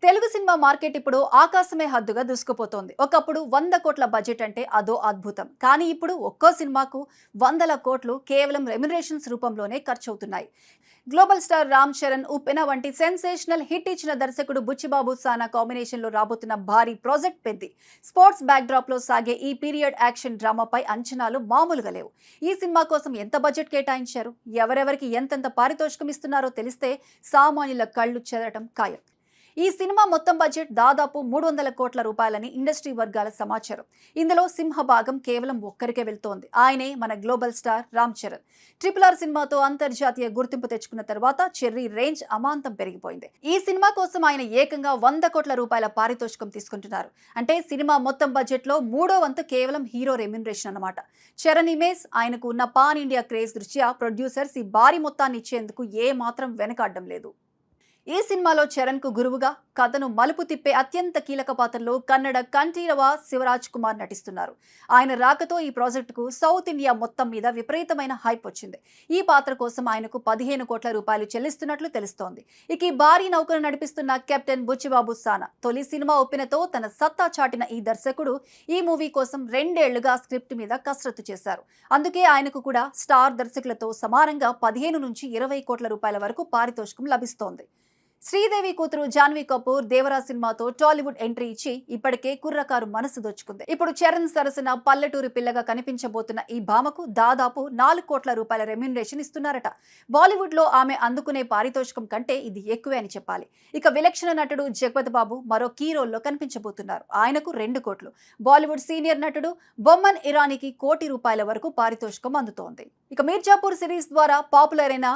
Telugu cinema market ఇప్పుడు ఆకాశమే హద్దుగా దూసుకుపోతోంది. ఒకప్పుడు 100 కోట్ల బడ్జెట్ అంటే అదో అద్భుతం. కానీ ఇప్పుడు ఒక్కో సినిమాకు వందల కోట్లు కేవలం రెమ్యునరేషన్స్ రూపంలోనే ఖర్చవుతున్నాయి. గ్లోబల్ స్టార్ రామ్ చరణ్, ఉప్పెన వంటి సెన్సేషనల్ హిట్ ఇచ్చిన దర్శకుడు బుచ్చిబాబు సానా కాంబినేషన్లో రాబోతున్న భారీ ప్రాజెక్ట్ పెద్ది. స్పోర్ట్స్ బ్యాక్డ్రాప్ లో సాగే ఈ పీరియడ్ యాక్షన్ డ్రామాపై అంచనాలు మామూలుగా లేవు. ఈ సినిమా కోసం ఎంత బడ్జెట్ కేటాయించారు, ఎవరెవరికి ఎంతెంత పారితోషికం ఇస్తున్నారో తెలిస్తే సామాన్యుల కళ్ళు చెదరటం ఖాయం. ఈ సినిమా మొత్తం బడ్జెట్ దాదాపు 300 కోట్ల రూపాయలని ఇండస్ట్రీ వర్గాల సమాచారం. ఇందులో సింహభాగం కేవలం ఒక్కరికే వెళ్తోంది. ఆయనే మన global star Ram Charan. RRR సినిమాతో అంతర్జాతీయ గుర్తింపు తెచ్చుకున్న తర్వాత చెర్రీ రేంజ్ అమాంతం పెరిగిపోయింది. ఈ సినిమా కోసం ఆయన ఏకంగా 100 కోట్ల రూపాయల పారితోషికం తీసుకుంటున్నారు. అంటే సినిమా మొత్తం బడ్జెట్ లో 3వ వంతు కేవలం హీరో రెమ్యునరేషన్ అన్నమాట. చరణ్ ఇమేజ్, ఆయనకు ఉన్న పాన్ ఇండియా క్రేజ్ దృష్ట్యా ప్రొడ్యూసర్స్ ఈ భారీ మొత్తాన్ని ఇచ్చేందుకు ఏ మాత్రం వెనకాడడం లేదు. ఈ సినిమాలో చరణ్ కు గురువుగా కథను మలుపు తిప్పే అత్యంత కీలక పాత్రలో కన్నడ కంఠీరవ శివరాజ్ కుమార్ నటిస్తున్నారు. ఆయన రాకతో ఈ ప్రాజెక్టుకు సౌత్ ఇండియా మొత్తం మీద విపరీతమైన హైప్ వచ్చింది. ఈ పాత్ర కోసం ఆయనకు 15 కోట్ల రూపాయలు చెల్లిస్తున్నట్లు తెలుస్తోంది. ఇక ఈ భారీ నౌకను నడిపిస్తున్న కెప్టెన్ బుచ్చిబాబు సానా తొలి సినిమా ఒప్పినతో తన సత్తా చాటిన ఈ దర్శకుడు ఈ మూవీ కోసం 2 ఏళ్లుగా స్క్రిప్ట్ మీద కసరత్తు చేశారు. అందుకే ఆయనకు కూడా స్టార్ దర్శకులతో సమానంగా 15 నుంచి 20 కోట్ల రూపాయల వరకు పారితోషికం లభిస్తోంది. శ్రీదేవి కూతురు జాన్వీ కపూర్ దేవరా సినిమాతో టాలీవుడ్ ఎంట్రీ ఇచ్చి ఇప్పటికే కుర్రకారు మనసు దోచుకుంది. ఇప్పుడు చరణ్ సరసన పల్లెటూరు పిల్లగా కనిపించబోతున్న ఈ భామకు దాదాపు 4 కోట్ల రూపాయల రెమ్యునరేషన్ ఇస్తున్నారట. బాలీవుడ్ లో ఆమె అందుకునే పారితోషికం కంటే ఇది ఎక్కువే అని చెప్పాలి. ఇక విలక్షణ నటుడు జగపతి బాబు మరో కీ రోల్లో కనిపించబోతున్నారు. ఆయనకు 2 కోట్లు. బాలీవుడ్ సీనియర్ నటుడు బొమ్మన్ ఇరానీకి ₹1 కోటి వరకు పారితోషికం అందుతోంది. ఇక మీర్జాపూర్ సిరీస్ ద్వారా పాపులర్ అయిన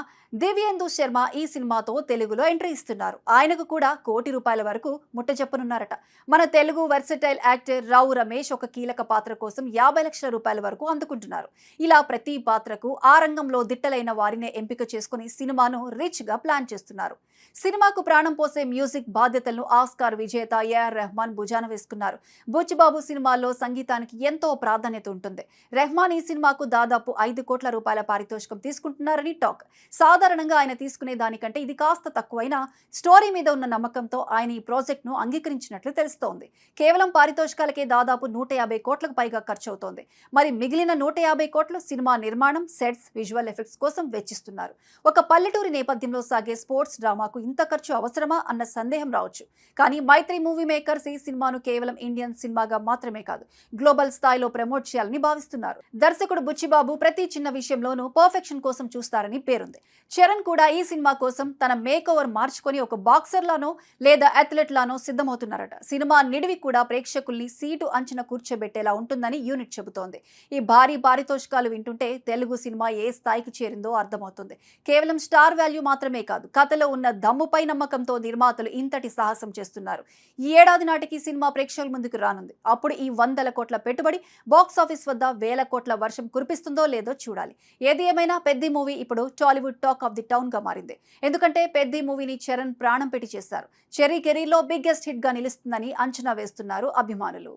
దివ్యేందు శర్మ ఈ సినిమాతో తెలుగులో ఎంట్రీ ఇస్తున్నారు. ఆయనకు కూడా ₹1 కోటి వరకు ముట్టజెప్పనున్నారట. మన తెలుగు వర్సటైల్ యాక్టర్ రావు రమేష్ ఒక కీలక పాత్ర కోసం 50 లక్షల రూపాయల వరకు అందుకుంటున్నారు. ఇలా ప్రతి పాత్రకు ఆ రంగంలో దిట్టలైన వారినే ఎంపిక చేసుకుని సినిమాను రిచ్ గా ప్లాన్ చేస్తున్నారు. సినిమాకు ప్రాణం పోసే మ్యూజిక్ బాధ్యతలను ఆస్కార్ విజేత ఏఆర్ రెహమాన్ భుజాన వేసుకున్నారు. బుచ్చిబాబు సినిమాల్లో సంగీతానికి ఎంతో ప్రాధాన్యత ఉంటుంది. రెహమాన్ ఈ సినిమాకు దాదాపు ₹5 కోట్ల పారితోషికం తీసుకుంటున్నారని టాక్. సాధారణంగా ఆయన తీసుకునే దానికంటే ఇది కాస్త తక్కువైనా స్టోరీ మీద ఉన్న నమ్మకంతో ఆయన ఈ ప్రాజెక్ట్ ను అంగీకరించినట్లు తెలుస్తోంది. కేవలం పారితోషికాలకే దాదాపు 150 కోట్లకు పైగా ఖర్చు అవుతోంది. మరి మిగిలిన 150 కోట్లు సినిమా నిర్మాణం, సెట్స్, విజువల్ ఎఫెక్ట్స్ కోసం వెచ్చిస్తున్నారు. ఒక పల్లెటూరి నేపథ్యంలో సాగే స్పోర్ట్స్ డ్రామాకు ఇంత ఖర్చు అవసరమా అన్న సందేహం రావచ్చు. కానీ మైత్రి మూవీ మేకర్స్ ఈ సినిమాను కేవలం ఇండియన్ సినిమాగా మాత్రమే కాదు, గ్లోబల్ స్థాయిలో ప్రమోట్ చేయాలని భావిస్తున్నారు. దర్శకుడు బుచ్చిబాబు ప్రతి చిన్న విషయంలోనూ పర్ఫెక్షన్ కోసం చూస్తారని పేరుంది. చరణ్ కూడా ఈ సినిమా కోసం తన మేక్ ఓవర్ మార్చుకొని ఒక బాక్సర్ లానో లేదా అథ్లెట్ లానో సిద్ధమవుతున్నారట. సినిమా నిడివి కూడా ప్రేక్షకుల్ని సీటు అంచన కూర్చోబెట్టేలా ఉంటుందని యూనిట్ చెబుతోంది. ఈ భారీ పారితోషికాలు వింటుంటే తెలుగు సినిమా ఏ స్థాయికి చేరిందో అర్థమవుతుంది. కేవలం స్టార్ వాల్యూ మాత్రమే కాదు, కథలో ఉన్న దమ్ముపై నమ్మకంతో నిర్మాతలు ఇంతటి సాహసం చేస్తున్నారు. ఈ ఏడాది నాటికి సినిమా ప్రేక్షకుల ముందుకు రానుంది. అప్పుడు ఈ 100 కోట్ల పెట్టుబడి బాక్సాఫీస్ వద్ద 1000 కోట్ల వర్షం కురిపిస్తుందో లేదో చూడాలి. ఏది ఏమైనా పెద్ది మూవీ ఇప్పుడు Tollywood talk of the town గా మారింది. ఎందుకంటే పెద్ది మూవీని చరణ్ ప్రాణం పెట్టి చేశారు. చెర్రీ కెరీర్లో బిగ్గెస్ట్ హిట్ గా నిలుస్తుందని అంచనా వేస్తున్నారు అభిమానులు.